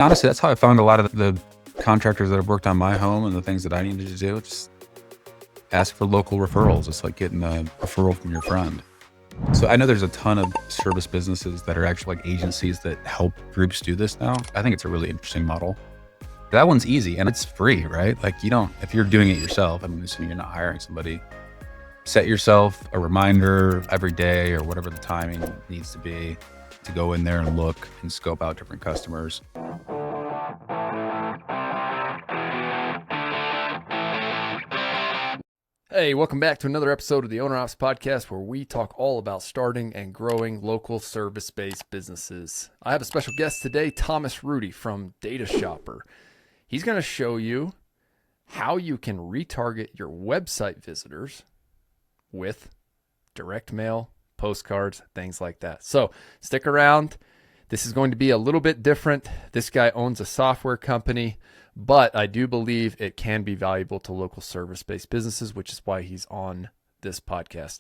Honestly, that's how I found a lot of the contractors that have worked on my home and the things that I needed to do. Just ask for local referrals. It's like getting a referral from your friend. So I know there's a ton of service businesses that are actually like agencies that help groups do this now. I think it's a really interesting model. That one's easy and it's free, right? Like if you're doing it yourself, I'm assuming you're not hiring somebody, set yourself a reminder every day or whatever the timing needs to be to go in there and look and scope out different customers. Hey, welcome back to another episode of the Owner Ops Podcast, where we talk all about starting and growing local service-based businesses. I have a special guest today, Thomas Rudy from Data Shopper. He's going to show you how you can retarget your website visitors with direct mail, postcards, things like that. So stick around. This is going to be a little bit different. This guy owns a software company, but I do believe it can be valuable to local service-based businesses, which is why he's on this podcast.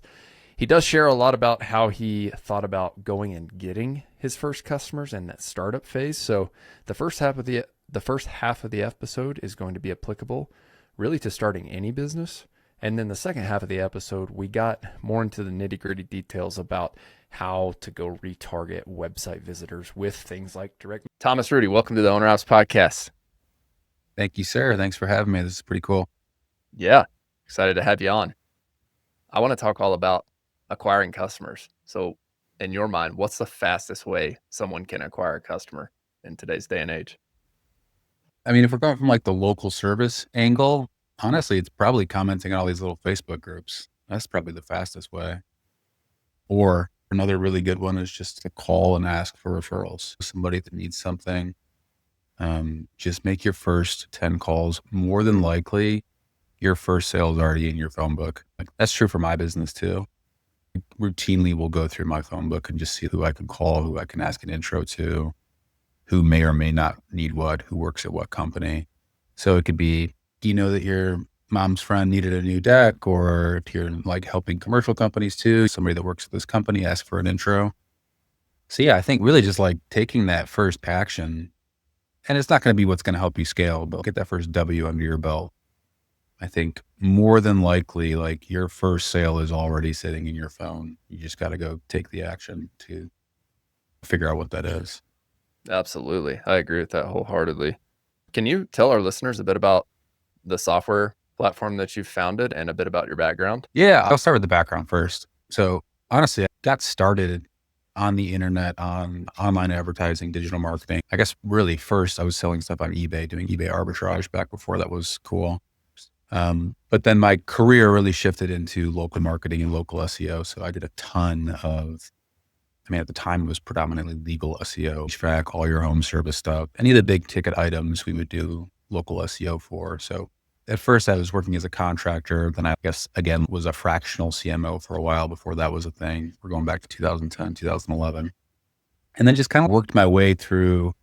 He does share a lot about how he thought about going and getting his first customers and that startup phase. So the first half of the episode is going to be applicable really to starting any business. And then the second half of the episode, we got more into the nitty-gritty details about how to go retarget website visitors with things like direct. Thomas Rudy, welcome to the Owner Ops Podcast. Thank you, sir. Thanks for having me. This is pretty cool. Yeah, excited to have you on. I want to talk all about acquiring customers. So in your mind, what's the fastest way someone can acquire a customer in today's day and age? I mean, if we're going from like the local service angle, honestly, it's probably commenting on all these little Facebook groups. That's probably the fastest way. Or another really good one is just to call and ask for referrals. Somebody that needs something, just make your first 10 calls. More than likely, your first sale is already in your phone book. Like, that's true for my business too. Routinely, we'll go through my phone book and just see who I can call, who I can ask an intro to, who may or may not need what, who works at what company. So it could be, that your mom's friend needed a new deck, or if you're like helping commercial companies too, somebody that works at this company, ask for an intro. So yeah, I think really just like taking that first action, and it's not going to be what's going to help you scale, but get that first W under your belt. I think more than likely, like your first sale is already sitting in your phone. You just got to go take the action to figure out what that is. Absolutely. I agree with that wholeheartedly. Can you tell our listeners a bit about the software platform that you've founded and a bit about your background? Yeah, I'll start with the background first. So honestly, I got started on the internet, on online advertising, digital marketing. I guess really first I was selling stuff on eBay, doing eBay arbitrage back before that was cool. But then my career really shifted into local marketing and local SEO. So I did a ton of, at the time it was predominantly legal SEO, track all your home service stuff. Any of the big ticket items we would do local SEO for. So at first I was working as a contractor. Then I guess, again, was a fractional CMO for a while before that was a thing. We're going back to 2010, 2011. And then just kind of worked my way through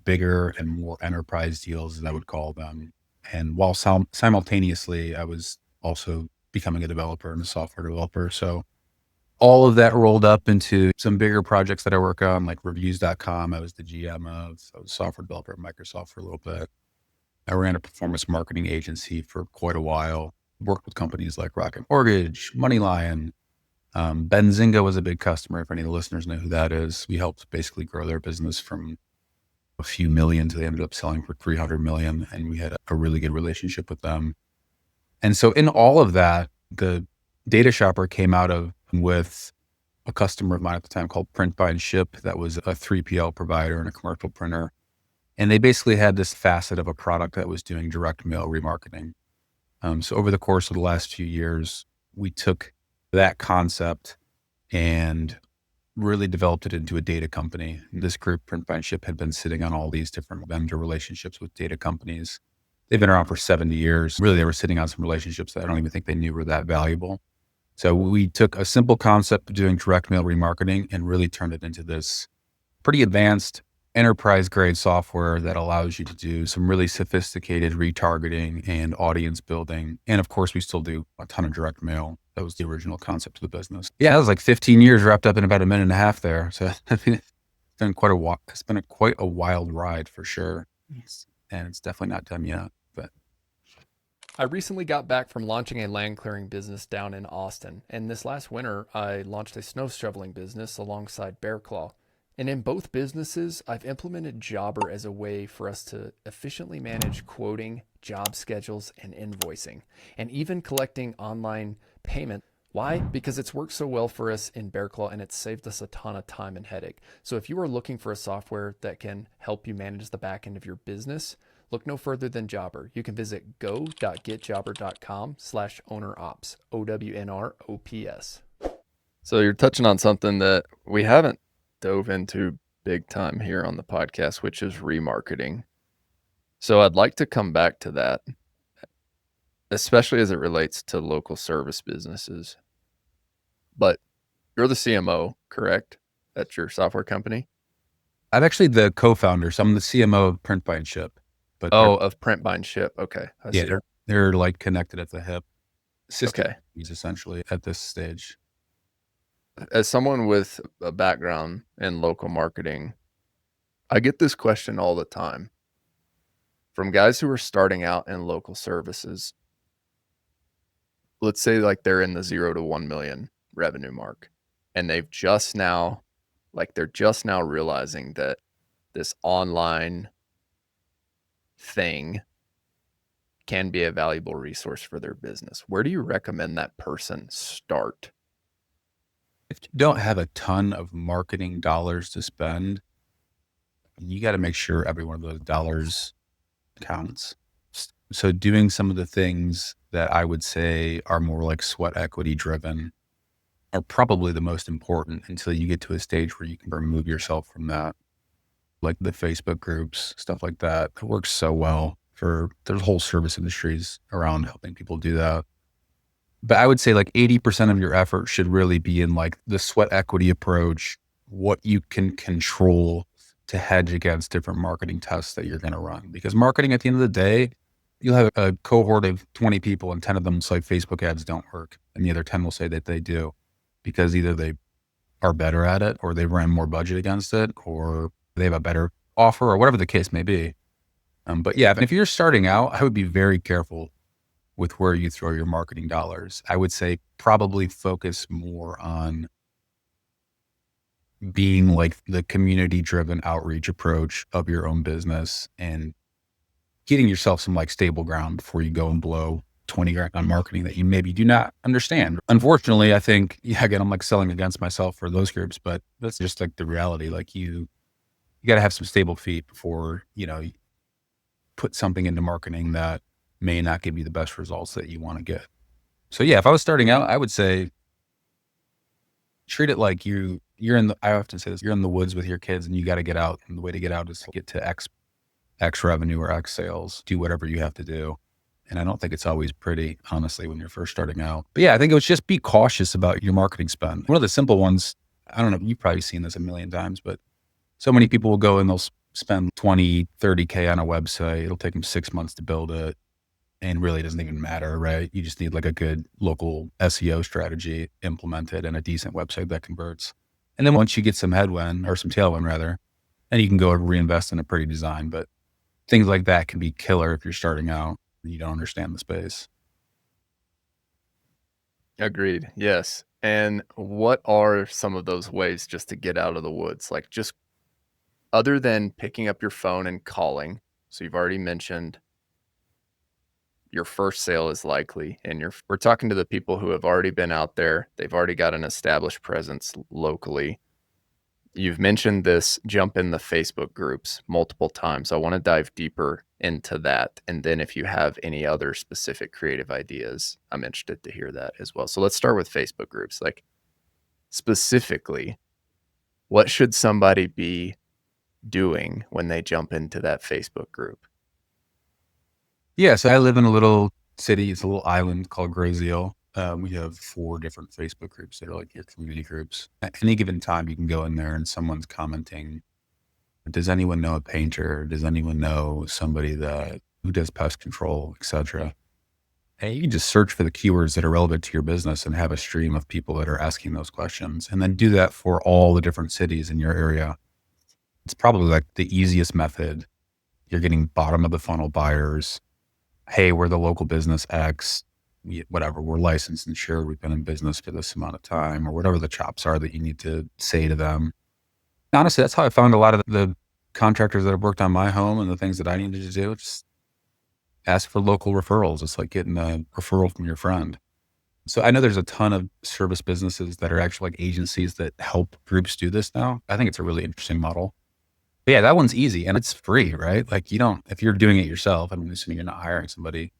bigger and more enterprise deals, as I would call them. And while simultaneously, I was also becoming a developer and a software developer. So all of that rolled up into some bigger projects that I work on, like reviews.com. I was the GM of. I was a software developer at Microsoft for a little bit. I ran a performance marketing agency for quite a while, worked with companies like Rocket Mortgage, MoneyLion. Benzinga was a big customer. If any of the listeners know who that is, we helped basically grow their business from a few million to they ended up selling for 300 million. And we had a really good relationship with them. And so in all of that, the Data Shopper came out of with a customer of mine at the time called Print Buy and Ship. That was a 3PL provider and a commercial printer. And they basically had this facet of a product that was doing direct mail remarketing. So over the course of the last few years, we took that concept and really developed it into a data company. This group, Print Buy and Ship, had been sitting on all these different vendor relationships with data companies. They've been around for 70 years. Really, they were sitting on some relationships that I don't even think they knew were that valuable. So we took a simple concept of doing direct mail remarketing and really turned it into this pretty advanced enterprise grade software that allows you to do some really sophisticated retargeting and audience building. And of course, we still do a ton of direct mail. That was the original concept of the business. Yeah, that was like 15 years wrapped up in about a minute and a half there. So It's been quite a wild ride for sure. And it's definitely not done yet. But I recently got back from launching a land clearing business down in Austin, and this last winter I launched a snow shoveling business alongside Bear Claw. And in both businesses, I've implemented Jobber as a way for us to efficiently manage quoting, job schedules, and invoicing, and even collecting online payment. Why? Because it's worked so well for us in Bear Claw and it's saved us a ton of time and headache. So if you are looking for a software that can help you manage the back end of your business, look no further than Jobber. You can visit go.getjobber.com/ownerops, OWNROPS. So you're touching on something that we haven't dove into big time here on the podcast, which is remarketing. So I'd like to come back to that, especially as it relates to local service businesses. But you're the CMO, correct? At your software company? I'm actually the co-founder, so I'm the CMO of Print Buy and Ship. But of Print Buy and Ship. Okay. I see. they're like connected at the hip. Okay. Essentially at this stage. As someone with a background in local marketing, I get this question all the time from guys who are starting out in local services. Let's say like they're in the 0 to 1 million revenue mark, and they're just now realizing that this online thing can be a valuable resource for their business. Where do you recommend that person start? If you don't have a ton of marketing dollars to spend, you got to make sure every one of those dollars counts. So doing some of the things that I would say are more like sweat equity driven are probably the most important until you get to a stage where you can remove yourself from that. Like the Facebook groups, stuff like that. It works so well there's whole service industries around helping people do that. But I would say like 80% of your effort should really be in like the sweat equity approach, what you can control to hedge against different marketing tests that you're going to run. Because marketing at the end of the day, you'll have a cohort of 20 people and 10 of them say Facebook ads don't work. And the other 10 will say that they do because either they are better at it or they ran more budget against it or they have a better offer or whatever the case may be. But yeah, if you're starting out, I would be very careful with where you throw your marketing dollars. I would say probably focus more on being like the community driven outreach approach of your own business and getting yourself some like stable ground before you go and blow 20 grand on marketing that you maybe do not understand. Unfortunately, I think, again, I'm like selling against myself for those groups, but that's just like the reality. Like you got to have some stable feet before, you put something into marketing that may not give you the best results that you want to get. So yeah, if I was starting out, I would say treat it like I often say this, you're in the woods with your kids and you got to get out. And the way to get out is to get to X revenue or X sales, do whatever you have to do. And I don't think it's always pretty, honestly, when you're first starting out. But yeah, I think it was just be cautious about your marketing spend. One of the simple ones, I don't know, you've probably seen this a million times, but so many people will go and they'll spend 20, 30K on a website. It'll take them 6 months to build it. And really it doesn't even matter, right? You just need like a good local SEO strategy implemented and a decent website that converts. And then once you get some headwind or some tailwind rather, then you can go and reinvest in a pretty design. But things like that can be killer if you're starting out and you don't understand the space. Agreed. Yes. And what are some of those ways just to get out of the woods? Like just other than picking up your phone and calling. So you've already mentioned your first sale is likely, and we're talking to the people who have already been out there. They've already got an established presence locally. You've mentioned this jump in the Facebook groups multiple times. I want to dive deeper into that. And then if you have any other specific creative ideas, I'm interested to hear that as well. So let's start with Facebook groups. Like specifically, what should somebody be doing when they jump into that Facebook group? Yeah, so I live in a little city. It's a little island called Graziel. We have 4 different Facebook groups that are like your community groups. At any given time, you can go in there and someone's commenting, does anyone know a painter? Does anyone know somebody who does pest control, etc.? And you can just search for the keywords that are relevant to your business and have a stream of people that are asking those questions. And then do that for all the different cities in your area. It's probably like the easiest method. You're getting bottom of the funnel buyers. Hey, we're the local business X, whatever, we're licensed and insured. We've been in business for this amount of time, or whatever the chops are that you need to say to them. Honestly, that's how I found a lot of the contractors that have worked on my home and the things that I needed to do. Just ask for local referrals. It's like getting a referral from your friend. So I know there's a ton of service businesses that are actually like agencies that help groups do this now. I think it's a really interesting model. But yeah, that one's easy and it's free, right? Like you don't, if you're doing it yourself, I'm assuming you're not hiring somebody,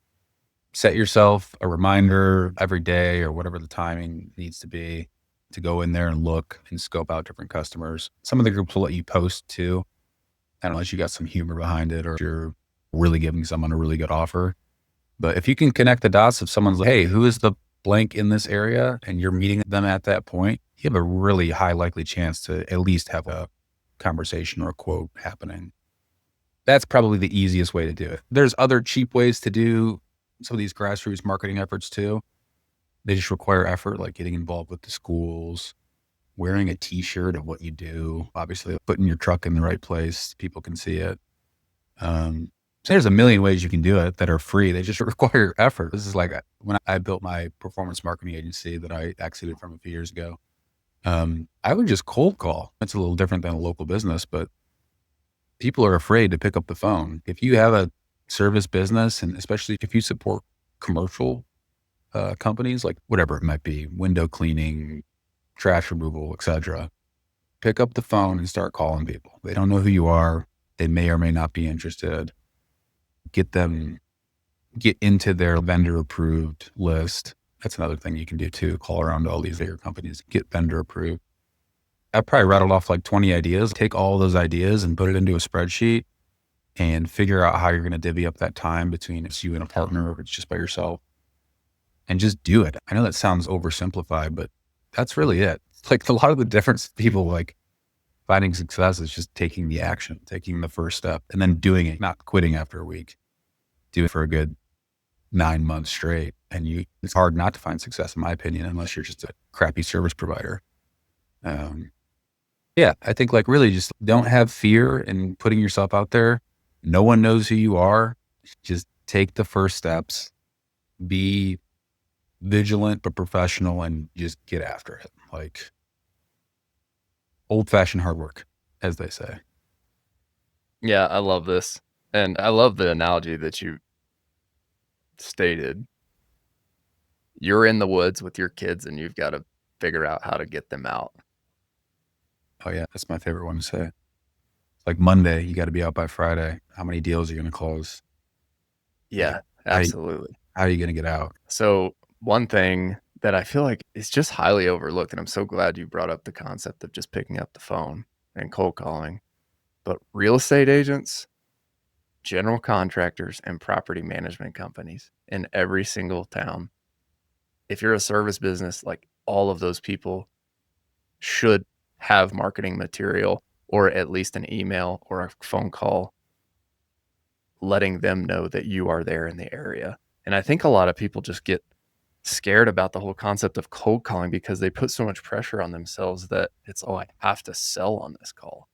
set yourself a reminder every day or whatever the timing needs to be to go in there and look and scope out different customers. Some of the groups will let you post too. I don't know, unless you got some humor behind it or if you're really giving someone a really good offer. But if you can connect the dots of someone's like, hey, who is the blank in this area? And you're meeting them at that point, you have a really high likely chance to at least have a conversation or a quote happening. That's probably the easiest way to do it. There's other cheap ways to do some of these grassroots marketing efforts too. They just require effort, like getting involved with the schools, wearing a t-shirt of what you do, obviously putting your truck in the right place. People can see it. So there's a million ways you can do it that are free. They just require effort. This is like when I built my performance marketing agency that I exited from a few years ago. I would just cold call. It's a little different than a local business, but people are afraid to pick up the phone. If you have a service business, and especially if you support commercial companies, like whatever it might be, window cleaning, trash removal, etc., pick up the phone and start calling people. They don't know who you are. They may or may not be interested. Get into their vendor approved list. That's another thing you can do too. Call around to all these bigger companies, get vendor approved. I probably rattled off like 20 ideas. Take all those ideas and put it into a spreadsheet and figure out how you're going to divvy up that time between it's you and a partner or if it's just by yourself, and just do it. I know that sounds oversimplified, but that's really it. Like a lot of the difference people like finding success is just taking the action, taking the first step and then doing it, not quitting after a week. Do it for a good 9 months straight. And it's hard not to find success in my opinion, unless you're just a crappy service provider. Yeah, I think like really just don't have fear in putting yourself out there. No one knows who you are. Just take the first steps, be vigilant but professional, and just get after it. Like old fashioned hard work, as they say. Yeah, I love this. And I love the analogy that you stated. You're in the woods with your kids and you've got to figure out how to get them out. Oh yeah, that's my favorite one to say. Like Monday, you got to be out by Friday. How many deals are you going to close? Yeah, Like, absolutely. How are you going to get out? So one thing that I feel like is just highly overlooked, and I'm so glad you brought up the concept of just picking up the phone and cold calling, but real estate agents, general contractors, and property management companies in every single town. If you're a service business, like all of those people should have marketing material or at least an email or a phone call letting them know that you are there in the area. And I think a lot of people just get scared about the whole concept of cold calling because they put so much pressure on themselves that it's, oh, I have to sell on this call.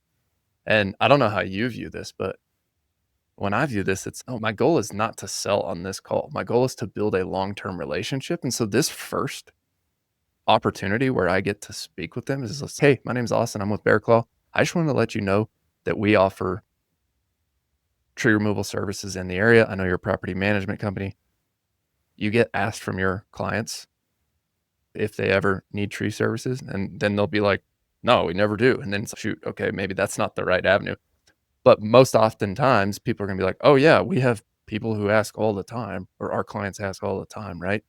And I don't know how you view this, but when I view this, it's, oh, my goal is not to sell on this call. My goal is to build a long-term relationship. And so this first opportunity where I get to speak with them is, hey, my name's Austin. I'm with Bear Claw. I just wanted to let you know that we offer tree removal services in the area. I know you're a property management company. You get asked from your clients if they ever need tree services, and then they'll be like, no, we never do. And then shoot, okay, maybe that's not the right avenue. But most oftentimes people are going to be like, oh yeah, we have people who ask all the time, or our clients ask all the time, right?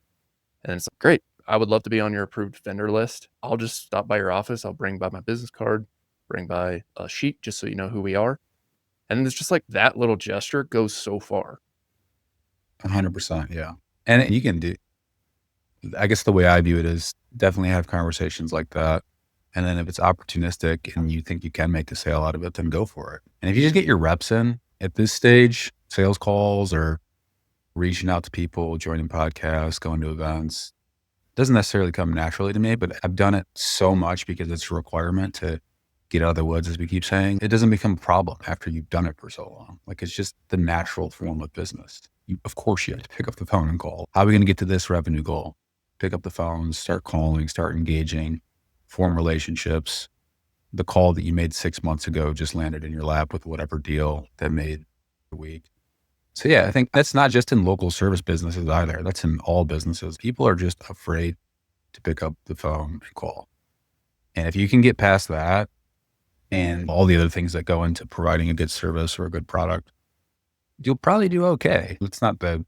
And it's like, great. I would love to be on your approved vendor list. I'll just stop by your office. I'll bring by my business card, bring by a sheet just so you know who we are. And it's just like that little gesture goes so far. 100%. Yeah. And you can do, I guess the way I view it is definitely have conversations like that. And then if it's opportunistic and you think you can make a sale out of it, then go for it. And if you just get your reps in at this stage, sales calls or reaching out to people, joining podcasts, going to events, doesn't necessarily come naturally to me, but I've done it so much because it's a requirement to get out of the woods, as we keep saying, it doesn't become a problem after you've done it for so long. Like it's just the natural form of business. Of course, you have to pick up the phone and call. How are we going to get to this revenue goal? Pick up the phone, start calling, start engaging, form relationships. The call that you made 6 months ago just landed in your lap with whatever deal that made a week. So yeah, I think that's not just in local service businesses either. That's in all businesses. People are just afraid to pick up the phone and call. And if you can get past that and all the other things that go into providing a good service or a good product, you'll probably do okay. It's not the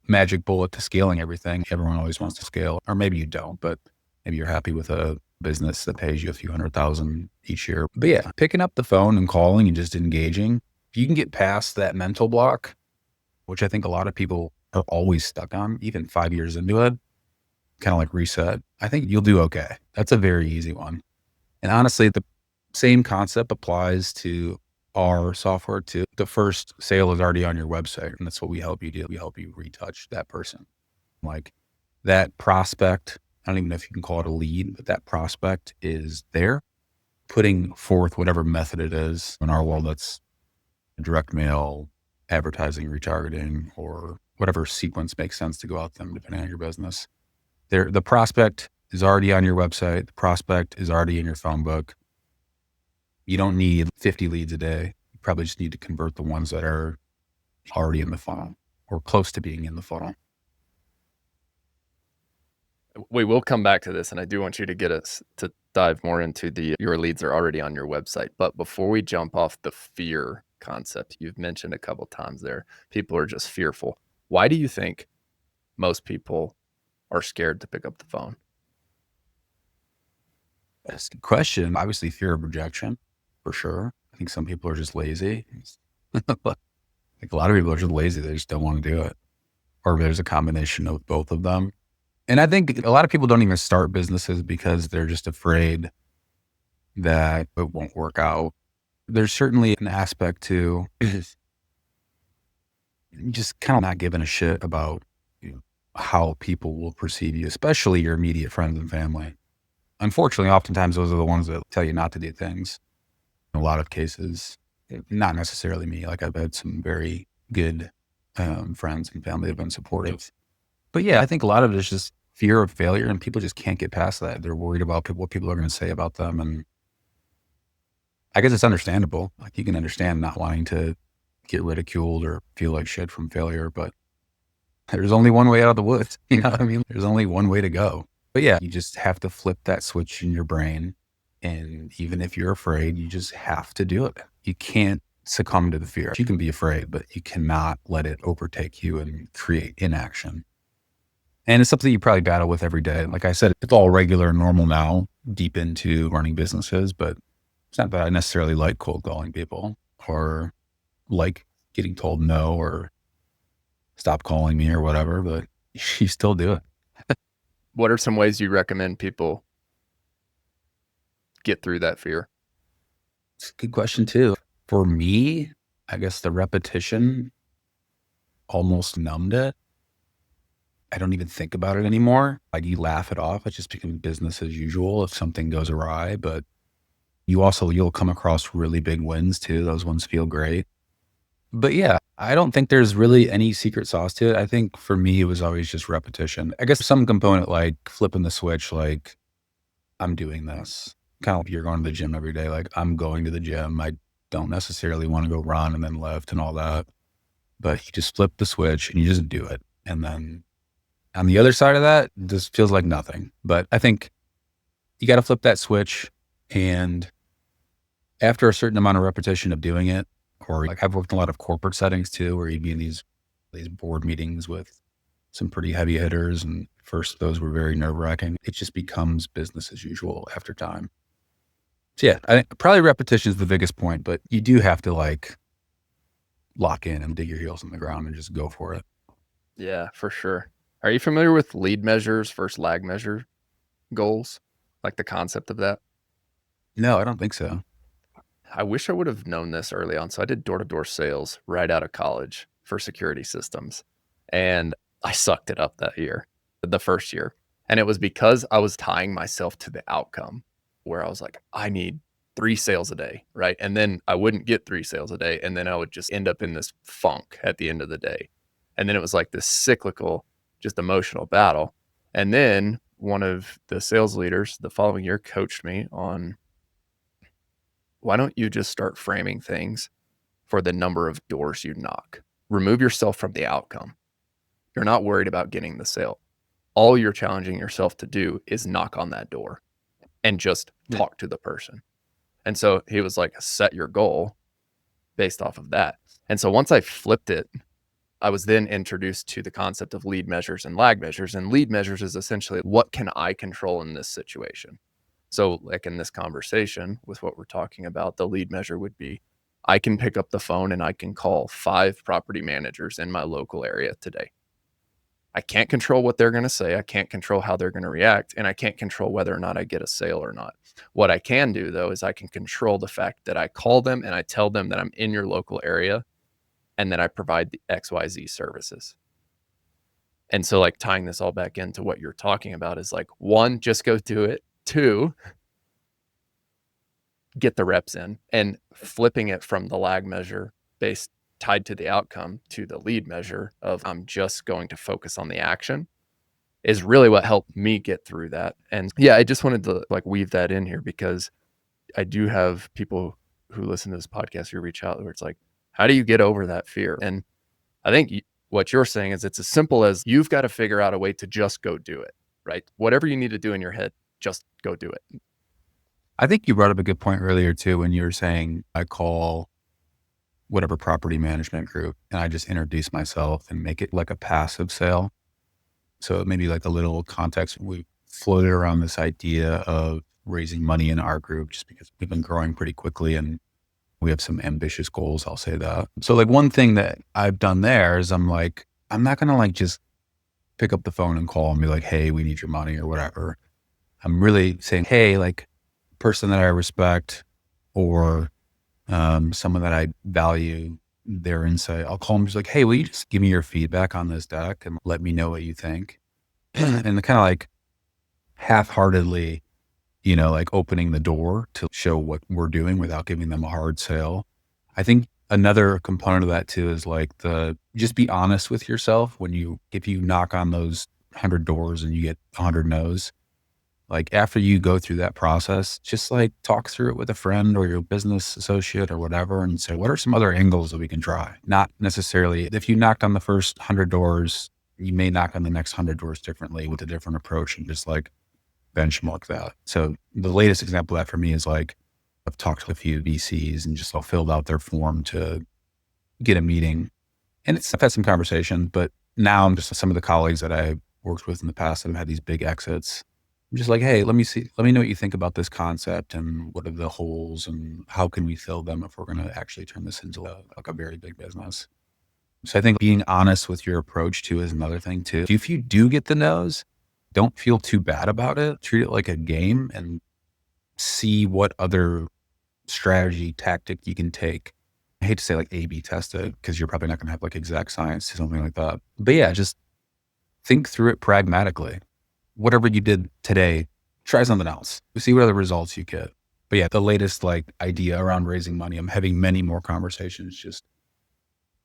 magic bullet to scaling everything. Everyone always wants to scale, or maybe you don't, but maybe you're happy with a business that pays you a few $100,000 each year. But yeah, picking up the phone and calling and just engaging, if you can get past that mental block, which I think a lot of people are always stuck on, even 5 years into it, kind of like reset, I think you'll do okay. That's a very easy one. And honestly, the same concept applies to our software too. The first sale is already on your website, and that's what we help you do. We help you retouch that person. Like that prospect, I don't even know if you can call it a lead, but that prospect is there putting forth whatever method it is. In our world, that's direct mail, advertising, retargeting, or whatever sequence makes sense to go out to them, depending on your business. The prospect is already on your website. The prospect is already in your phone book. You don't need 50 leads a day. You probably just need to convert the ones that are already in the funnel or close to being in the funnel. We will come back to this, and I do want you to get us to dive more into your leads are already on your website. But before we jump off the fear concept, you've mentioned a couple times there, people are just fearful. Why do you think most people are scared to pick up the phone? That's a good question. Obviously, fear of rejection, for sure. I think some people are just lazy. Like a lot of people are just lazy. They just don't want to do it. Or there's a combination of both of them. And I think a lot of people don't even start businesses because they're just afraid that it won't work out. There's certainly an aspect to just kind of not giving a shit about how people will perceive you, especially your immediate friends and family. Unfortunately, oftentimes those are the ones that tell you not to do things. In a lot of cases, not necessarily me. Like I've had some very good friends and family that have been supportive. But yeah, I think a lot of it is just fear of failure, and people just can't get past that. They're worried about what people are going to say about them. And I guess it's understandable. Like you can understand not wanting to get ridiculed or feel like shit from failure, but there's only one way out of the woods. You know what I mean? There's only one way to go. But yeah, you just have to flip that switch in your brain. And even if you're afraid, you just have to do it. You can't succumb to the fear. You can be afraid, but you cannot let it overtake you and create inaction. And it's something you probably battle with every day. Like I said, it's all regular and normal now, deep into running businesses, but it's not that I necessarily like cold calling people or like getting told no or stop calling me or whatever, but you still do it. What are some ways you recommend people get through that fear? It's a good question too. For me, I guess the repetition almost numbed it. I don't even think about it anymore. Like you laugh it off. It's just become business as usual if something goes awry. But you'll come across really big wins too. Those ones feel great. But yeah, I don't think there's really any secret sauce to it. I think for me, it was always just repetition. I guess some component like flipping the switch, like I'm doing this. Kind of like you're going to the gym every day. Like I'm going to the gym. I don't necessarily want to go run and then lift and all that. But you just flip the switch and you just do it. And then on the other side of that, this feels like nothing. But I think you got to flip that switch. And after a certain amount of repetition of doing it, or like I've worked in a lot of corporate settings too, where you'd be in these board meetings with some pretty heavy hitters. And first, those were very nerve wracking. It just becomes business as usual after time. So yeah, I think probably repetition is the biggest point, but you do have to like lock in and dig your heels in the ground and just go for it. Yeah, for sure. Are you familiar with lead measures versus lag measure goals? Like the concept of that? No, I don't think so. I wish I would have known this early on. So I did door-to-door sales right out of college for security systems. And I sucked it up that year, the first year. And it was because I was tying myself to the outcome where I was like, I need 3 sales a day, right? And then I wouldn't get 3 sales a day. And then I would just end up in this funk at the end of the day. And then it was like this cyclical, just emotional battle. And then one of the sales leaders the following year coached me on, why don't you just start framing things for the number of doors you knock? Remove yourself from the outcome. You're not worried about getting the sale. All you're challenging yourself to do is knock on that door and just talk to the person. And so he was like, set your goal based off of that. And so once I flipped it, I was then introduced to the concept of lead measures and lag measures. And lead measures is essentially, what can I control in this situation? So like in this conversation with what we're talking about, the lead measure would be, I can pick up the phone and I can call 5 property managers in my local area today. I can't control what they're going to say. I can't control how they're going to react. And I can't control whether or not I get a sale or not. What I can do, though, is I can control the fact that I call them and I tell them that I'm in your local area and that I provide the XYZ services. And so like tying this all back into what you're talking about is like, 1, just go do it. 2, get the reps in, and flipping it from the lag measure based tied to the outcome to the lead measure of I'm just going to focus on the action is really what helped me get through that. And yeah, I just wanted to like weave that in here because I do have people who listen to this podcast who reach out where it's like, how do you get over that fear? And I think what you're saying is it's as simple as you've got to figure out a way to just go do it, right? Whatever you need to do in your head, just go do it. I think you brought up a good point earlier too, when you were saying I call whatever property management group and I just introduce myself and make it like a passive sale. So maybe like a little context. We floated around this idea of raising money in our group just because we've been growing pretty quickly and we have some ambitious goals. I'll say that. So like one thing that I've done there is I'm like, I'm not going to like just pick up the phone and call and be like, hey, we need your money or whatever. I'm really saying, hey, like person that I respect or someone that I value their insight. I'll call them just like, hey, will you just give me your feedback on this deck and let me know what you think? And kind of like half-heartedly, like opening the door to show what we're doing without giving them a hard sale. I think another component of that too is like just be honest with yourself if you knock on those 100 doors and you get 100 no's. Like after you go through that process, just like talk through it with a friend or your business associate or whatever and say, what are some other angles that we can try? Not necessarily, if you knocked on the first 100 doors, you may knock on the next 100 doors differently with a different approach and just like benchmark that. So the latest example of that for me is like, I've talked to a few VCs and just all filled out their form to get a meeting. And I've had some conversation, but now I'm just some of the colleagues that I worked with in the past that have had these big exits. I'm just like, hey, let me know what you think about this concept and what are the holes and how can we fill them if we're going to actually turn this into like a very big business. So I think being honest with your approach too is another thing too. If you do get the no's, don't feel too bad about it. Treat it like a game and see what other strategy tactic you can take. I hate to say like A/B test it because you're probably not going to have like exact science to something like that. But yeah, just think through it pragmatically. Whatever you did today, try something else. See what other results you get. But yeah, the latest like idea around raising money, I'm having many more conversations, just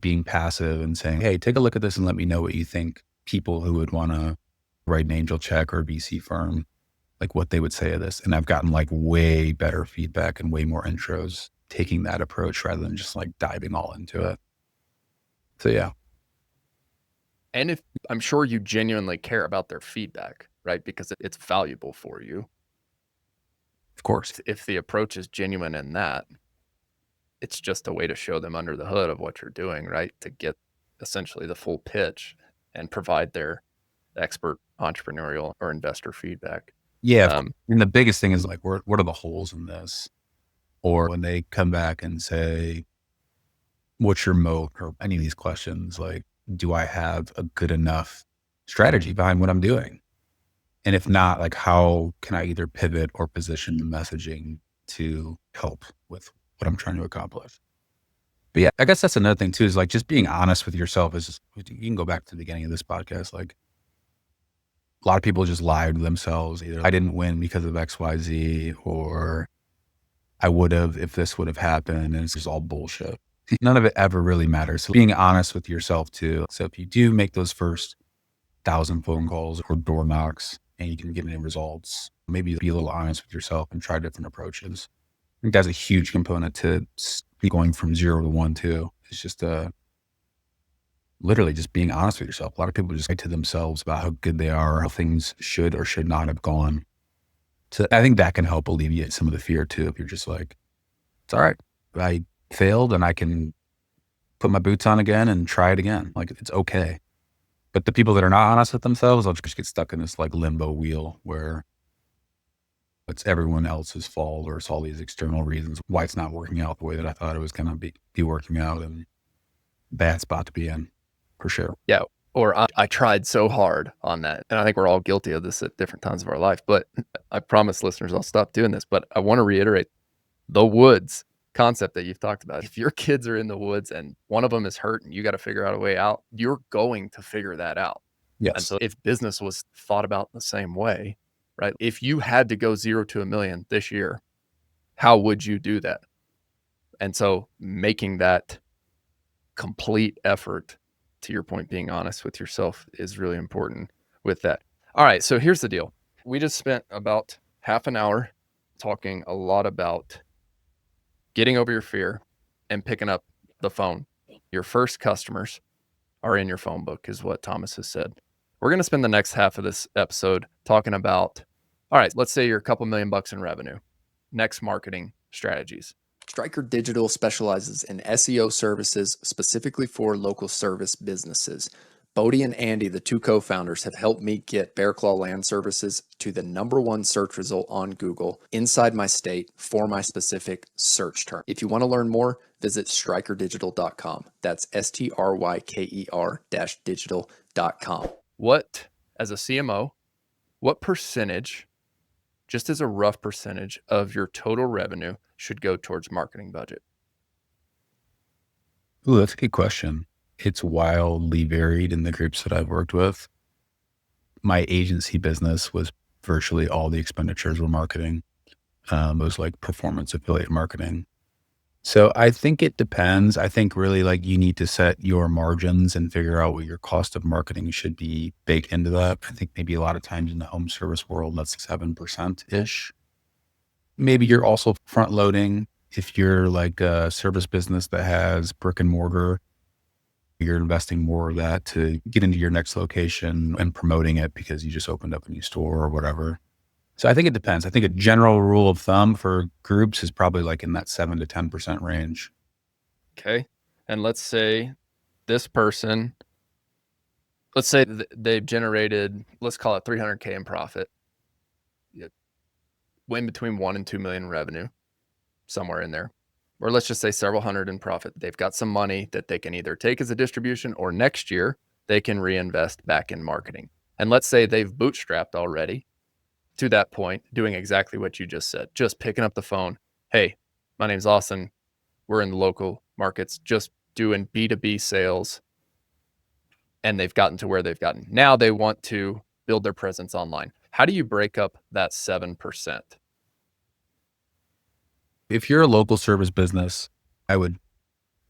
being passive and saying, hey, take a look at this and let me know what you think. People who would want to write an angel check or a VC firm, like what they would say to this. And I've gotten like way better feedback and way more intros taking that approach rather than just like diving all into it. So yeah. And if I'm sure you genuinely care about their feedback, right? Because it's valuable for you. Of course. If the approach is genuine in that, it's just a way to show them under the hood of what you're doing, right? To get essentially the full pitch and provide their expert entrepreneurial or investor feedback. Yeah. And the biggest thing is like, what are the holes in this? Or when they come back and say, what's your moat or any of these questions, like, do I have a good enough strategy behind what I'm doing? And if not, like, how can I either pivot or position the messaging to help with what I'm trying to accomplish? But yeah, I guess that's another thing too, is like just being honest with yourself is just, you can go back to the beginning of this podcast. Like a lot of people just lie to themselves. Either I didn't win because of XYZ or I would have if this would have happened. And it's just all bullshit. None of it ever really matters. So being honest with yourself too. So if you do make those first 1,000 phone calls or door knocks and you can get any results, maybe be a little honest with yourself and try different approaches. I think that's a huge component to going from 0 to 1 too. It's just literally just being honest with yourself. A lot of people just lie to themselves about how good they are, how things should or should not have gone. So I think that can help alleviate some of the fear too. If you're just like, it's all right, I failed and I can put my boots on again and try it again. Like it's okay. But the people that are not honest with themselves, they'll just get stuck in this like limbo wheel where it's everyone else's fault or it's all these external reasons why it's not working out the way that I thought it was going to be working out, and bad spot to be in for sure. Yeah. Or I tried so hard on that. And I think we're all guilty of this at different times of our life. But I promise listeners I'll stop doing this. But I want to reiterate the woods concept that you've talked about. If your kids are in the woods and one of them is hurt and you got to figure out a way out, you're going to figure that out. Yes. And so if business was thought about the same way, right? If you had to go 0 to $1 million this year, how would you do that? And so making that complete effort, to your point, being honest with yourself is really important with that. All right. So here's the deal. We just spent about half an hour talking a lot about getting over your fear and picking up the phone. Your first customers are in your phone book is what Thomas has said. We're going to spend the next half of this episode talking about, all right, let's say you're a couple $1 million in revenue. Next marketing strategies. Striker Digital specializes in SEO services specifically for local service businesses. Bodie and Andy, the two co-founders, have helped me get Bear Claw Land Services to the #1 search result on Google inside my state for my specific search term. If you want to learn more, visit strikerdigital.com. That's STRYKER-digital.com. What, as a CMO, what percentage, just as a rough percentage of your total revenue should go towards marketing budget? Ooh, that's a good question. It's wildly varied in the groups that I've worked with. My agency business was virtually all the expenditures were marketing. It was like performance affiliate marketing. So I think it depends. I think really like you need to set your margins and figure out what your cost of marketing should be baked into that. I think maybe a lot of times in the home service world, that's 7%-ish. Maybe you're also front loading. If you're like a service business that has brick and mortar, you're investing more of that to get into your next location and promoting it because you just opened up a new store or whatever. So I think it depends. I think a general rule of thumb for groups is probably like in that 7 to 10% range. Okay. And let's say this person, let's say they've generated, let's call it 300K in profit, win between 1 and 2 million in revenue, somewhere in there. Or let's just say several hundred in profit. They've got some money that they can either take as a distribution or next year they can reinvest back in marketing. And let's say they've bootstrapped already to that point, doing exactly what you just said, just picking up the phone. Hey, my name's Austin. We're in the local markets, just doing B2B sales. And they've gotten to where they've gotten. Now they want to build their presence online. How do you break up that 7%? If you're a local service business, I would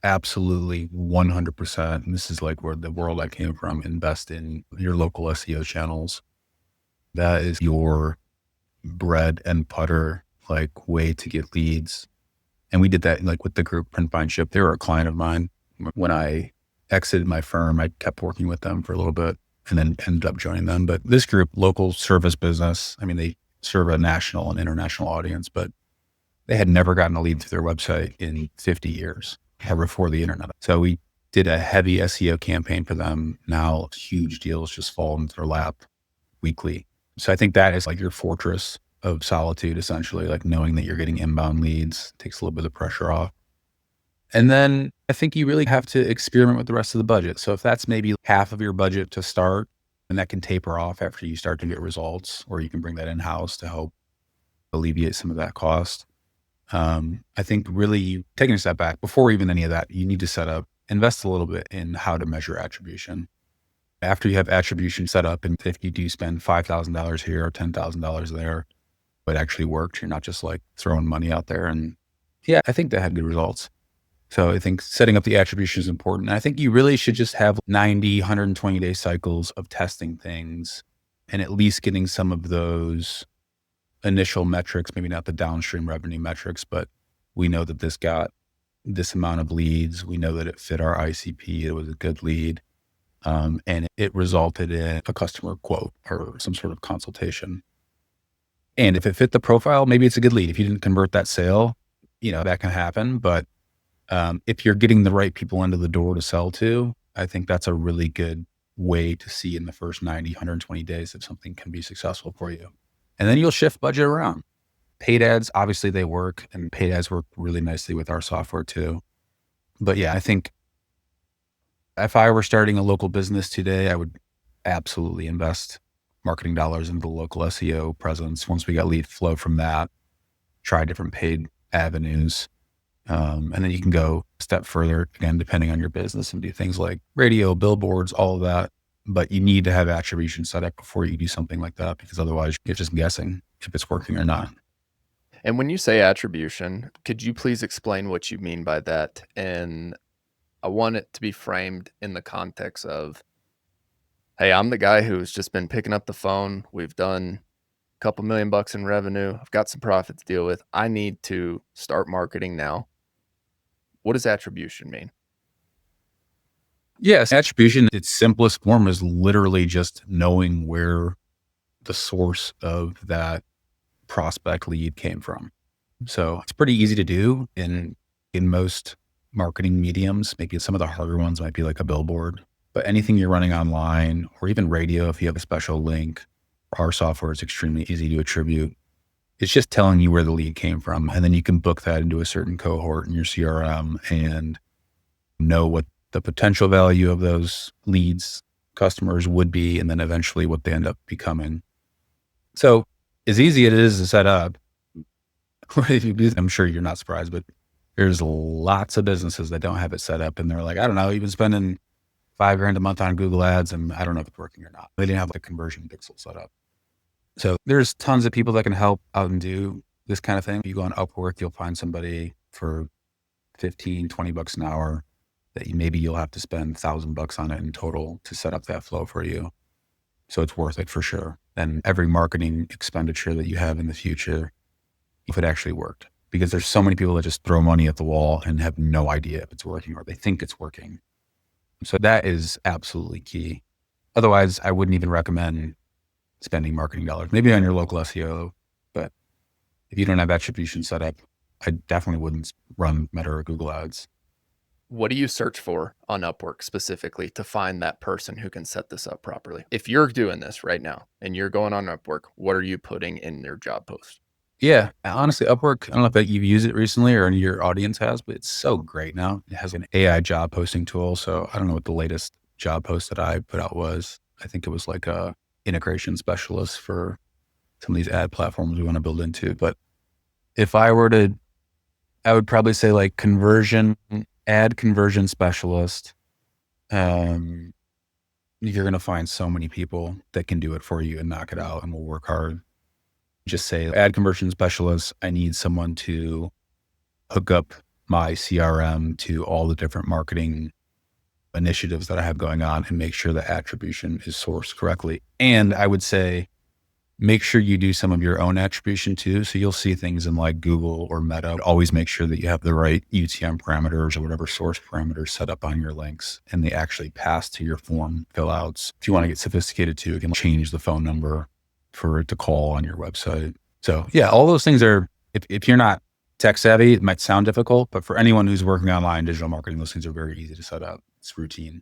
absolutely 100%, and this is like where the world I came from, invest in your local SEO channels. That is your bread and butter, like way to get leads. And we did that like with the group Print Find Ship. They were a client of mine. When I exited my firm, I kept working with them for a little bit and then ended up joining them. But this group, local service business, I mean, they serve a national and international audience, but they had never gotten a lead through their website in 50 years, ever before the internet. So we did a heavy SEO campaign for them. Now huge deals just fall into their lap weekly. So I think that is like your fortress of solitude, essentially, like knowing that you're getting inbound leads takes a little bit of pressure off. And then I think you really have to experiment with the rest of the budget. So if that's maybe half of your budget to start, and that can taper off after you start to get results, or you can bring that in-house to help alleviate some of that cost. I think really taking a step back before even any of that, you need to invest a little bit in how to measure attribution. After you have attribution set up, and if you do spend $5,000 here or $10,000 there, it actually worked. You're not just like throwing money out there. And yeah, I think that had good results. So I think setting up the attribution is important. I think you really should just have 90, 120-day cycles of testing things and at least getting some of those initial metrics, maybe not the downstream revenue metrics, but we know that this got this amount of leads. We know that it fit our ICP. It was a good lead. And it resulted in a customer quote or some sort of consultation. And if it fit the profile, maybe it's a good lead. If you didn't convert that sale, that can happen. But if you're getting the right people into the door to sell to, I think that's a really good way to see in the first 90, 120 days if something can be successful for you. And then you'll shift budget around. Paid ads, obviously they work, and paid ads work really nicely with our software too. But yeah, I think if I were starting a local business today, I would absolutely invest marketing dollars into the local SEO presence. Once we got lead flow from that, try different paid avenues. And then you can go a step further, again, depending on your business, and do things like radio, billboards, all of that. But you need to have attribution set up before you do something like that, because otherwise you're just guessing if it's working or not. And when you say attribution, could you please explain what you mean by that? And I want it to be framed in the context of, hey, I'm the guy who's just been picking up the phone. We've done a couple $1,000,000 in revenue. I've got some profit to deal with. I need to start marketing now. What does attribution mean? Yes, attribution, its simplest form is literally just knowing where the source of that prospect lead came from. So it's pretty easy to do in most marketing mediums. Maybe some of the harder ones might be like a billboard, but anything you're running online or even radio, if you have a special link, our software is extremely easy to attribute. It's just telling you where the lead came from. And then you can book that into a certain cohort in your CRM and know what the potential value of those leads, customers would be, and then eventually what they end up becoming. So as easy as it is to set up, I'm sure you're not surprised, but there's lots of businesses that don't have it set up. And they're like, I don't know, you've been spending $5,000 a month on Google ads and I don't know if it's working or not. They didn't have the conversion pixel set up. So there's tons of people that can help out and do this kind of thing. If you go on Upwork, you'll find somebody for 15, 20 bucks an hour that maybe you'll have to spend $1,000 on it in total to set up that flow for you. So it's worth it for sure. And every marketing expenditure that you have in the future, if it actually worked, because there's so many people that just throw money at the wall and have no idea if it's working or they think it's working. So that is absolutely key. Otherwise, I wouldn't even recommend spending marketing dollars, maybe on your local SEO, but if you don't have attribution set up, I definitely wouldn't run Meta or Google ads. What do you search for on Upwork specifically to find that person who can set this up properly? If you're doing this right now and you're going on Upwork, what are you putting in your job post? Yeah, honestly, Upwork, I don't know if you've used it recently or your audience has, but it's so great now. It has an AI job posting tool. So I don't know what the latest job post that I put out was. I think it was like a integration specialist for some of these ad platforms we want to build into. But if I were to, I would probably say like ad conversion specialist. You're going to find so many people that can do it for you and knock it out and will work hard. Just say ad conversion specialist. I need someone to hook up my CRM to all the different marketing initiatives that I have going on and make sure the attribution is sourced correctly. And I would say, make sure you do some of your own attribution too. So you'll see things in like Google or Meta. Always make sure that you have the right UTM parameters or whatever source parameters set up on your links and they actually pass to your form fill outs. If you want to get sophisticated too, you can change the phone number for it to call on your website. So yeah, all those things are, if you're not tech savvy, it might sound difficult, but for anyone who's working online digital marketing, those things are very easy to set up. It's routine.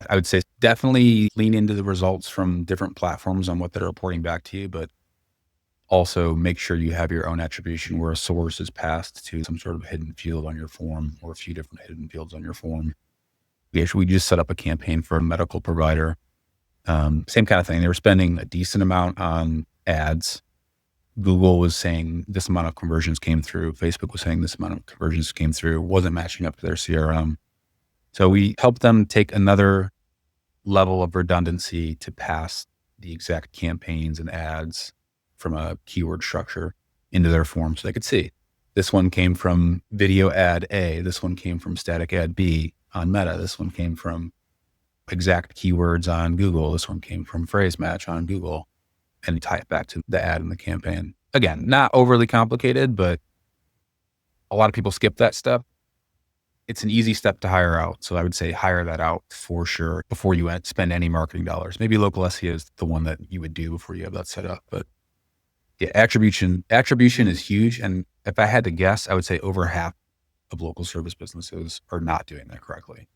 I would say definitely lean into the results from different platforms on what they're reporting back to you, but also make sure you have your own attribution where a source is passed to some sort of hidden field on your form or a few different hidden fields on your form. We just set up a campaign for a medical provider. Same kind of thing. They were spending a decent amount on ads. Google was saying this amount of conversions came through. Facebook was saying this amount of conversions came through. Wasn't matching up to their CRM. So we helped them take another level of redundancy to pass the exact campaigns and ads from a keyword structure into their form so they could see. This one came from video ad A. This one came from static ad B on Meta. This one came from exact keywords on Google. This one came from phrase match on Google, and tie it back to the ad and the campaign. Again, not overly complicated, but a lot of people skip that step. It's an easy step to hire out. So I would say hire that out for sure before you spend any marketing dollars. Maybe local SEO is the one that you would do before you have that set up. But yeah, attribution is huge. And if I had to guess, I would say over half of local service businesses are not doing that correctly.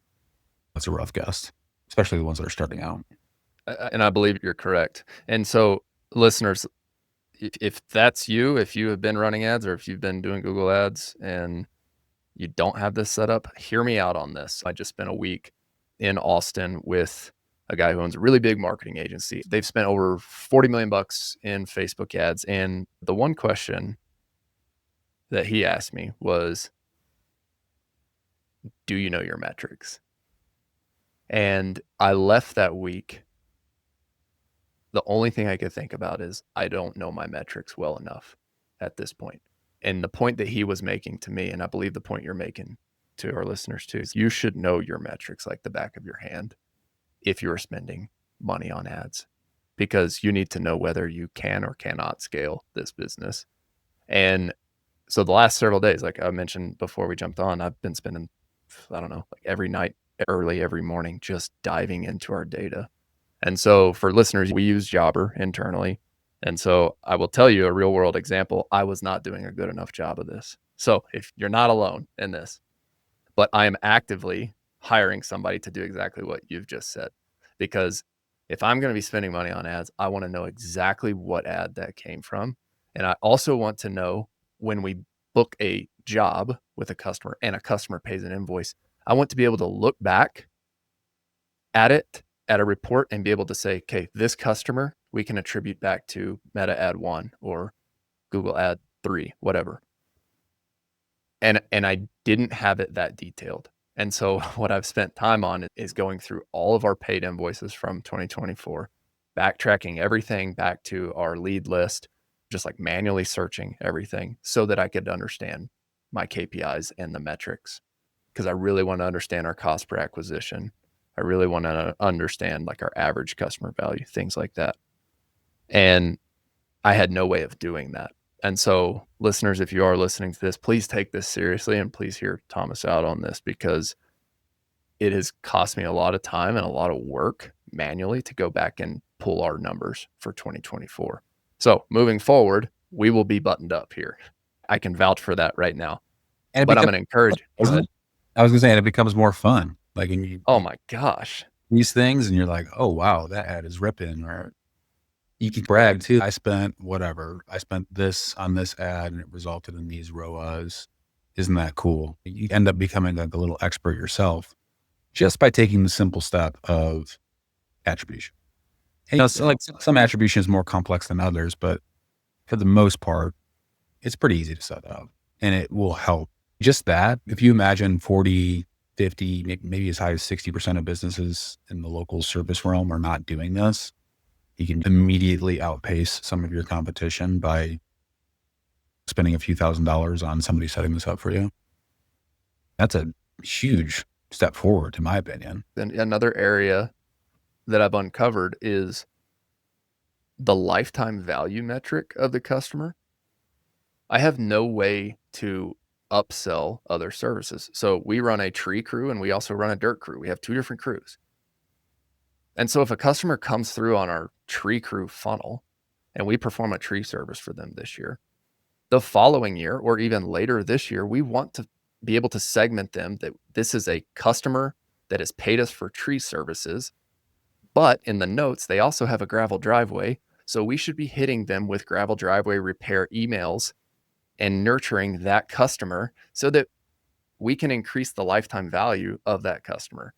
That's a rough guess, especially the ones that are starting out. And I believe you're correct. And so listeners, if that's you, if you have been running ads or if you've been doing Google ads and you don't have this set up, hear me out on this. I just spent a week in Austin with a guy who owns a really big marketing agency. They've spent over $40 million in Facebook ads. And the one question that he asked me was, do you know your metrics? And I left that week. The only thing I could think about is I don't know my metrics well enough at this point. And the point that he was making to me, and I believe the point you're making to our listeners too, is you should know your metrics like the back of your hand if you're spending money on ads, because you need to know whether you can or cannot scale this business. And so the last several days, like I mentioned before we jumped on, I've been spending, I don't know, like every night, early every morning, just diving into our data. And so for listeners, we use Jobber internally. And so I will tell you a real world example. I was not doing a good enough job of this. So if you're not alone in this, but I am actively hiring somebody to do exactly what you've just said. Because if I'm going to be spending money on ads, I want to know exactly what ad that came from. And I also want to know when we book a job with a customer and a customer pays an invoice, I want to be able to look back at it at a report and be able to say, okay, this customer we can attribute back to Meta Ad 1 or Google Ad 3, whatever. And I didn't have it that detailed. And so what I've spent time on is going through all of our paid invoices from 2024, backtracking everything back to our lead list, just like manually searching everything so that I could understand my KPIs and the metrics. Because I really want to understand our cost per acquisition. I really want to understand like our average customer value, things like that. And I had no way of doing that. And so listeners, if you are listening to this, please take this seriously and please hear Thomas out on this, because it has cost me a lot of time and a lot of work manually to go back and pull our numbers for 2024. So moving forward, we will be buttoned up here. I can vouch for that right now. And but I'm going to encourage. I was going to say, and it becomes more fun. Like, and you, oh my gosh, these things, and you're like, oh wow, that ad is ripping. Or you can brag too. I spent this on this ad, and it resulted in these ROAS. Isn't that cool? You end up becoming like a little expert yourself just by taking the simple step of attribution. And, so like some attribution is more complex than others, but for the most part, it's pretty easy to set up, and it will help. Just that, if you imagine 40, 50, maybe as high as 60% of businesses in the local service realm are not doing this, you can immediately outpace some of your competition by spending a few $1,000s on somebody setting this up for you. That's a huge step forward, in my opinion. And another area that I've uncovered is the lifetime value metric of the customer. I have no way to upsell other services. So we run a tree crew and we also run a dirt crew. We have two different crews. And so if a customer comes through on our tree crew funnel and we perform a tree service for them this year, the following year or even later this year, we want to be able to segment them that this is a customer that has paid us for tree services, but in the notes, they also have a gravel driveway. So we should be hitting them with gravel driveway repair emails and nurturing that customer so that we can increase the lifetime value of that customer.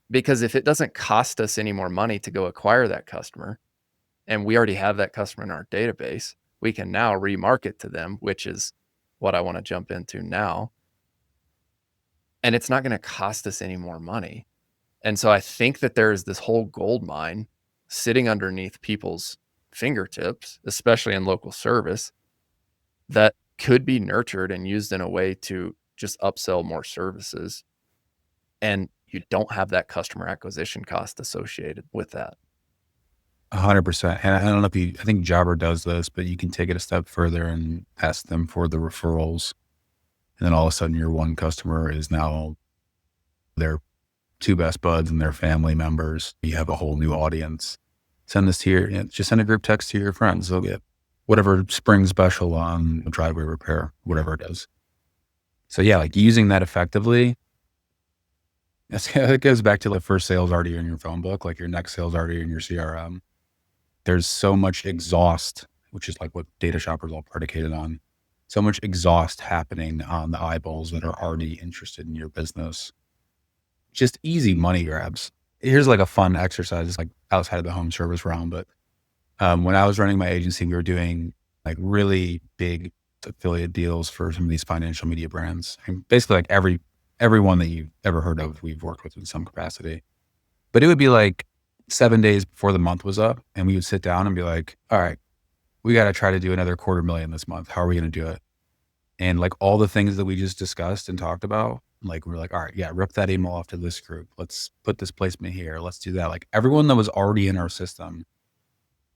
Because if it doesn't cost us any more money to go acquire that customer, and we already have that customer in our database, we can now remarket to them, which is what I want to jump into now. And it's not going to cost us any more money. And so I think that there is this whole gold mine sitting underneath people's fingertips, especially in local service, that could be nurtured and used in a way to just upsell more services. And you don't have that customer acquisition cost associated with that. 100%. And I don't know I think Jobber does this, but you can take it a step further and ask them for the referrals. And then all of a sudden your one customer is now their two best buds and their family members. You have a whole new audience. Send this to just send a group text to your friends. They'll get whatever spring special on a driveway repair, whatever it is. So yeah, like using that effectively, it goes back to the first sales already in your phone book, like your next sales already in your CRM. There's so much exhaust, which is like what Data Shopper is all predicated on. So much exhaust happening on the eyeballs that are already interested in your business. Just easy money grabs. Here's like a fun exercise, like outside of the home service realm. But when I was running my agency, we were doing like really big affiliate deals for some of these financial media brands. And basically like everyone that you've ever heard of, we've worked with in some capacity. But it would be like 7 days before the month was up, and we would sit down and be like, all right, we got to try to do another $250,000 this month. How are we going to do it? And like all the things that we just discussed and talked about, like we're like, all right, yeah, rip that email off to this group. Let's put this placement here. Let's do that. Like everyone that was already in our system,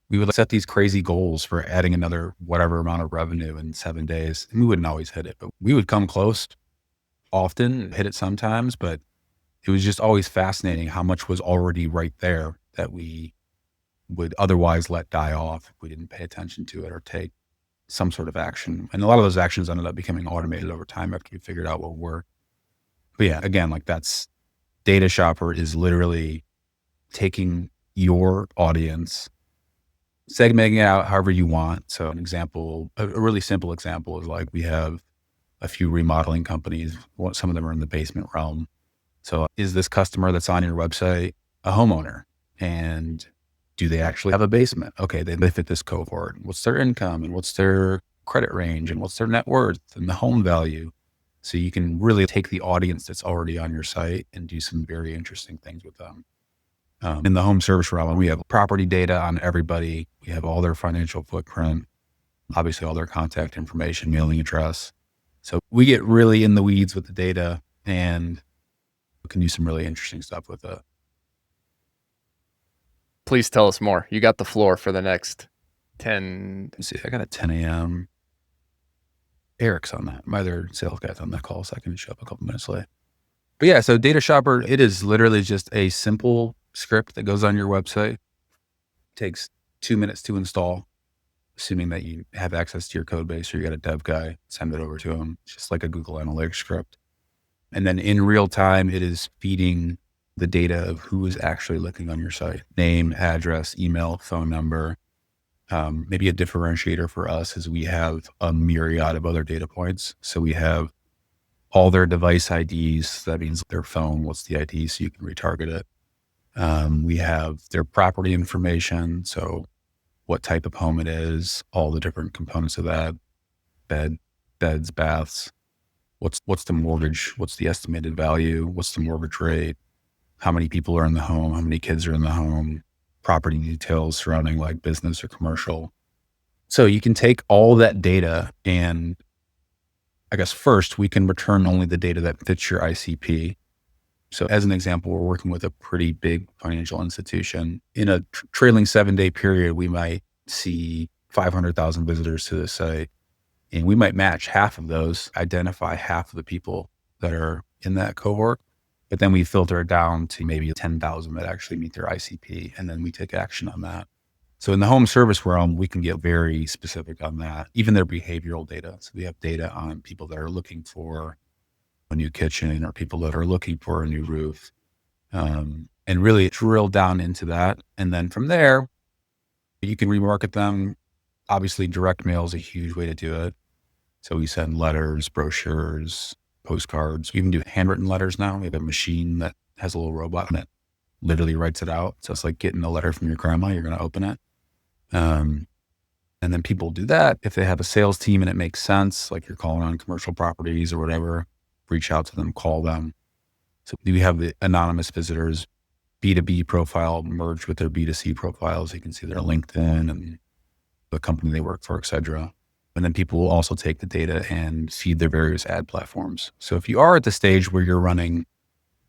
we would set these crazy goals for adding another whatever amount of revenue in 7 days. And we wouldn't always hit it, but we would come close often, hit it sometimes. But it was just always fascinating how much was already right there that we would otherwise let die off if we didn't pay attention to it or take some sort of action. And a lot of those actions ended up becoming automated over time after we figured out what worked. But yeah, again, like that's Data Shopper is literally taking your audience, segmenting it out however you want. So an example, a really simple example is like we have a few remodeling companies. Some of them are in the basement realm. So is this customer that's on your website a homeowner? And do they actually have a basement? Okay, they fit this cohort. What's their income and what's their credit range and what's their net worth and the home value? So you can really take the audience that's already on your site and do some very interesting things with them. In the home service realm, we have property data on everybody. We have all their financial footprint, obviously all their contact information, mailing address. So we get really in the weeds with the data and we can do some really interesting stuff with it. Please tell us more. You got the floor for the next 10. Let's see, I got a 10 a.m. Eric's on that. My other sales guy's on that call, so I can show up a couple minutes late. But yeah, so Data Shopper, it is literally just a simple script that goes on your website. Takes 2 minutes to install, assuming that you have access to your code base or you got a dev guy, send it over to him. It's just like a Google Analytics script. And then in real time, it is feeding the data of who is actually looking on your site. Name, address, email, phone number. Maybe a differentiator for us is we have a myriad of other data points. So we have all their device IDs. That means their phone, what's the ID, so you can retarget it. We have their property information. So what type of home it is, all the different components of that, beds, baths. What's the mortgage? What's the estimated value? What's the mortgage rate? How many people are in the home? How many kids are in the home? Property details surrounding like business or commercial. So you can take all that data and I guess first we can return only the data that fits your ICP. So as an example, we're working with a pretty big financial institution. In a trailing 7-day period, we might see 500,000 visitors to the site. And we might match half of those, identify half of the people that are in that cohort, but then we filter it down to maybe 10,000 that actually meet their ICP. And then we take action on that. So in the home service realm, we can get very specific on that, even their behavioral data. So we have data on people that are looking for a new kitchen or people that are looking for a new roof. And really drill down into that. And then from there, you can remarket them. Obviously, direct mail is a huge way to do it. So we send letters, brochures, postcards. We even do handwritten letters now. We have a machine that has a little robot that literally writes it out. So it's like getting a letter from your grandma. You're going to open it. And then people do that. If they have a sales team and it makes sense, like you're calling on commercial properties or whatever, reach out to them, call them. So we have the anonymous visitors B2B profile merged with their B2C profiles. You can see their LinkedIn and the company they work for, et cetera. And then people will also take the data and feed their various ad platforms. So if you are at the stage where you're running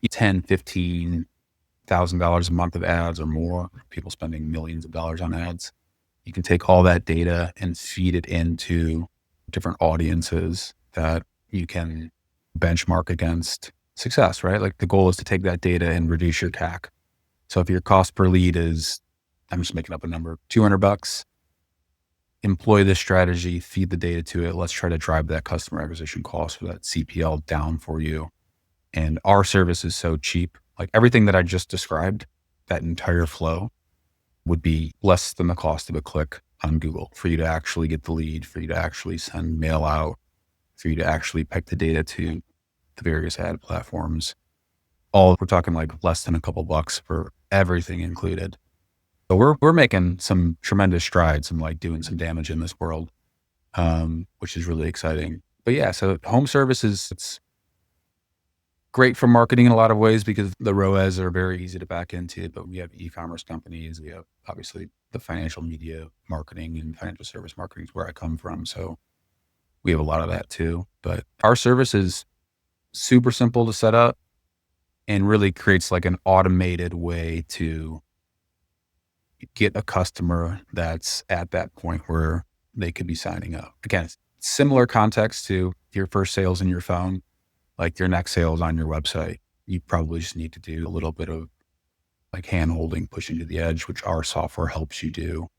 10, 15,000 dollars a month of ads or more, people spending millions of dollars on ads, you can take all that data and feed it into different audiences that you can benchmark against success, right? Like the goal is to take that data and reduce your CAC. So if your cost per lead is, I'm just making up a number, $200, employ this strategy, feed the data to it. Let's try to drive that customer acquisition cost or that CPL down for you. And our service is so cheap. Like everything that I just described, that entire flow would be less than the cost of a click on Google for you to actually get the lead, for you to actually send mail out, for you to actually pick the data to the various ad platforms. All we're talking like less than a couple bucks for everything included. So we're making some tremendous strides and like doing some damage in this world, which is really exciting. But yeah, so home services, it's great for marketing in a lot of ways because the ROAS are very easy to back into, but we have e-commerce companies. We have obviously the financial media marketing and financial service marketing is where I come from. So we have a lot of that too, but our service is super simple to set up and really creates like an automated way to get a customer that's at that point where they could be signing up. Again, similar context to your first sales in your phone, like your next sales on your website. You probably just need to do a little bit of like hand holding, pushing to the edge, which our software helps you do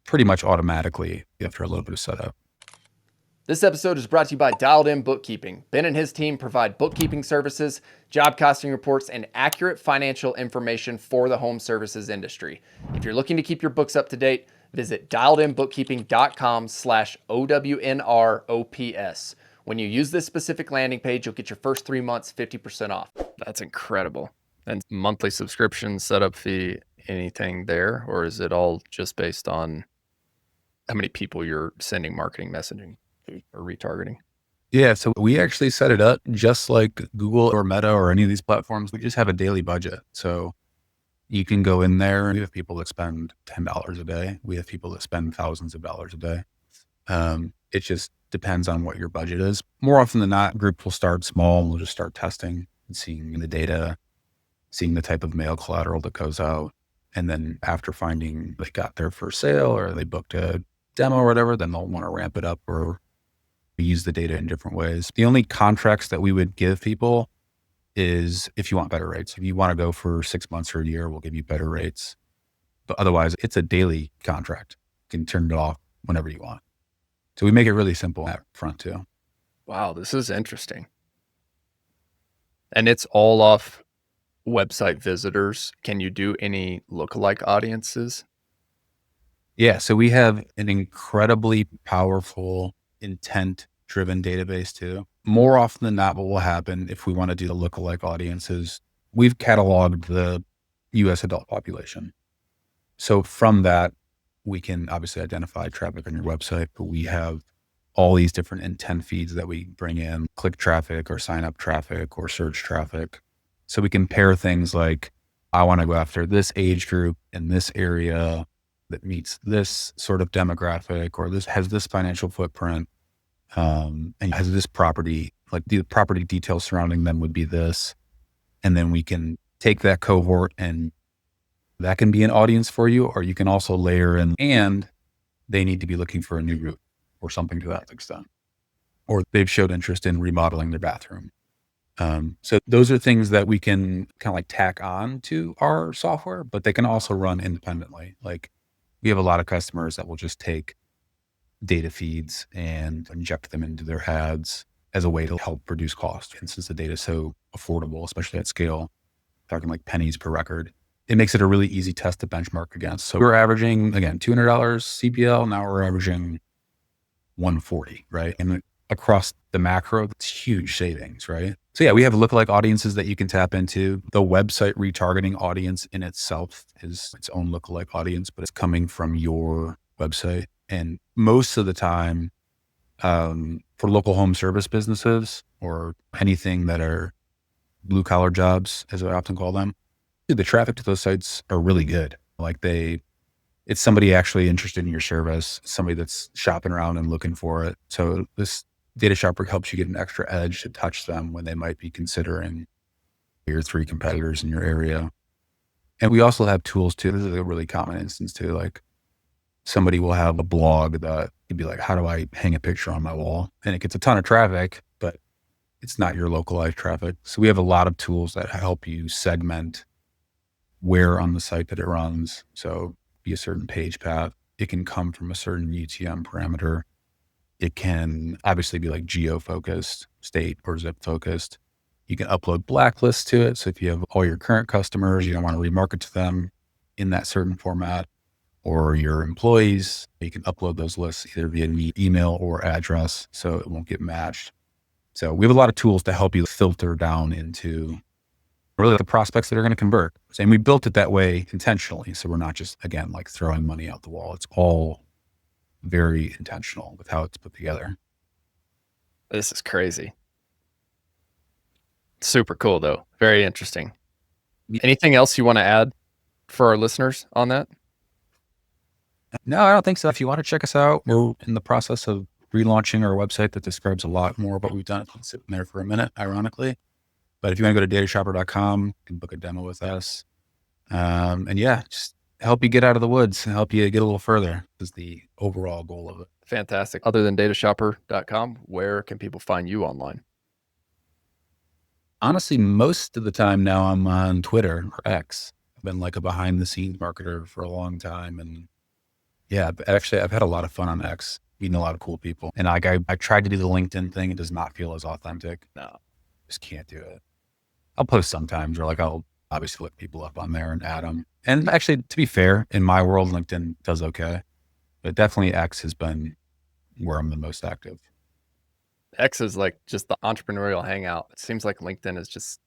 pretty much automatically after a little bit of setup. This episode is brought to you by Dialed In Bookkeeping. Ben and his team provide bookkeeping services, job costing reports, and accurate financial information for the home services industry. If you're looking to keep your books up to date, visit dialedinbookkeeping.com/OWNROPS. When you use this specific landing page, you'll get your first 3 months 50% off. That's incredible. And monthly subscription, setup fee, anything there? Or is it all just based on how many people you're sending marketing messaging or retargeting? Yeah, so we actually set it up just like Google or Meta or any of these platforms. We just have a daily budget. So you can go in there. We have people that spend $10 a day. We have people that spend thousands of dollars a day. It just depends on what your budget is. More often than not, group will start small and we'll just start testing and seeing the data, seeing the type of mail collateral that goes out. And then after finding they got their first sale or they booked a demo or whatever, then they'll want to ramp it up or use the data in different ways. The only contracts that we would give people is if you want better rates. If you want to go for 6 months or a year, we'll give you better rates. But otherwise, it's a daily contract. You can turn it off whenever you want. So we make it really simple up front too. Wow, this is interesting. And it's all off website visitors. Can you do any lookalike audiences? Yeah, so we have an incredibly powerful intent-driven database too. More often than not, what will happen if we want to do the lookalike audiences, we've cataloged the US adult population. So from that, we can obviously identify traffic on your website, but we have all these different intent feeds that we bring in, click traffic or sign up traffic or search traffic. So we can pair things like, I want to go after this age group in this area that meets this sort of demographic, or this has this financial footprint, and has this property, like the property details surrounding them would be this. And then we can take that cohort and that can be an audience for you, or you can also layer in, and they need to be looking for a new roof or something to that extent, or they've showed interest in remodeling their bathroom. So those are things that we can kind of like tack on to our software, but they can also run independently. Like we have a lot of customers that will just take data feeds and inject them into their ads as a way to help reduce cost. And since the data is so affordable, especially at scale, talking like pennies per record, it makes it a really easy test to benchmark against. So we're averaging, again, $200 CPL. Now we're averaging 140, right? And across the macro, it's huge savings, right? So yeah, we have lookalike audiences that you can tap into. The website retargeting audience in itself is its own lookalike audience, but it's coming from your website. And most of the time, for local home service businesses or anything that are blue collar jobs, as I often call them, the traffic to those sites are really good. Like they it's somebody actually interested in your service, somebody that's shopping around and looking for it. So this data shopper helps you get an extra edge to touch them when they might be considering your 3 competitors in your area. And we also have tools too. This is a really common instance too. Like somebody will have a blog that you'd be like, how do I hang a picture on my wall? And it gets a ton of traffic, but it's not your localized traffic. So we have a lot of tools that help you segment where on the site that it runs. So be a certain page path. It can come from a certain UTM parameter. It can obviously be like geo-focused, state or zip focused. You can upload blacklists to it. So if you have all your current customers, you don't want to remarket to them in that certain format, or your employees, you can upload those lists either via email or address so it won't get matched. So we have a lot of tools to help you filter down into really the prospects that are going to convert. And we built it that way intentionally. So we're not just, again, like throwing money out the wall. It's all very intentional with how it's put together. This is crazy. Super cool, though. Very interesting. Anything else you want to add for our listeners on that? No, I don't think so. If you want to check us out, we're in the process of relaunching our website that describes a lot more of what we've done. It's been sitting there for a minute, ironically. But if you want to go to datashopper.com, you can book a demo with us. And yeah, just help you get out of the woods and help you get a little further is the overall goal of it. Fantastic. Other than datashopper.com, where can people find you online? Honestly, most of the time now I'm on Twitter or X. I've been like a behind the scenes marketer for a long time. And yeah, actually I've had a lot of fun on X, meeting a lot of cool people. And like I tried to do the LinkedIn thing. It does not feel as authentic. No. Just can't do it. I'll post sometimes, or like I'll obviously look people up on there and add them. And actually, to be fair, in my world, LinkedIn does okay, but definitely X has been where I'm the most active. X is like just the entrepreneurial hangout. It seems like LinkedIn is just,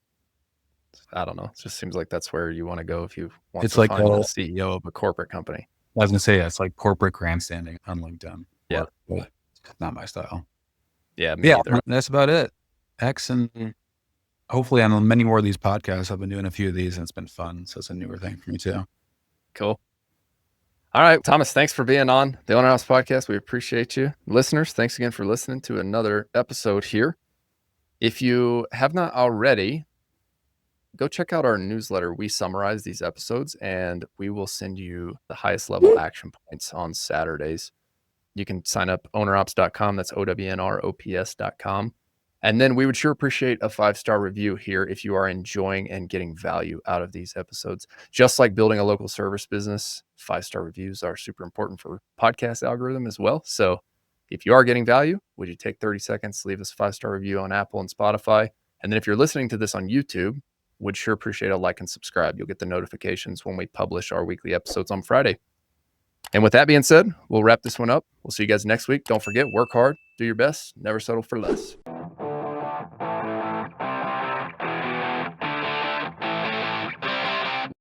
I don't know. It just seems like that's where you want to go if you want It's to like find the CEO of a corporate company. I was gonna say, it's like corporate grandstanding on LinkedIn. Yeah. But not my style. Yeah, me either. That's about it. X, and hopefully on many more of these podcasts. I've been doing a few of these and it's been fun. So it's a newer thing for me too. Cool. All right, Thomas, thanks for being on the Owner House Podcast. We appreciate you. Listeners, thanks again for listening to another episode here. If you have not already, go check out our newsletter. We summarize these episodes and we will send you the highest level action points on Saturdays. You can sign up ownerops.com. That's OWNROPS.com. And then we would sure appreciate a 5-star review here if you are enjoying and getting value out of these episodes. Just like building a local service business, 5-star reviews are super important for podcast algorithm as well. So if you are getting value, would you take 30 seconds to leave us a 5-star review on Apple and Spotify? And then if you're listening to this on YouTube, would sure appreciate a like and subscribe. You'll get the notifications when we publish our weekly episodes on Friday. And with that being said, we'll wrap this one up. We'll see you guys next week. Don't forget, work hard, do your best, never settle for less.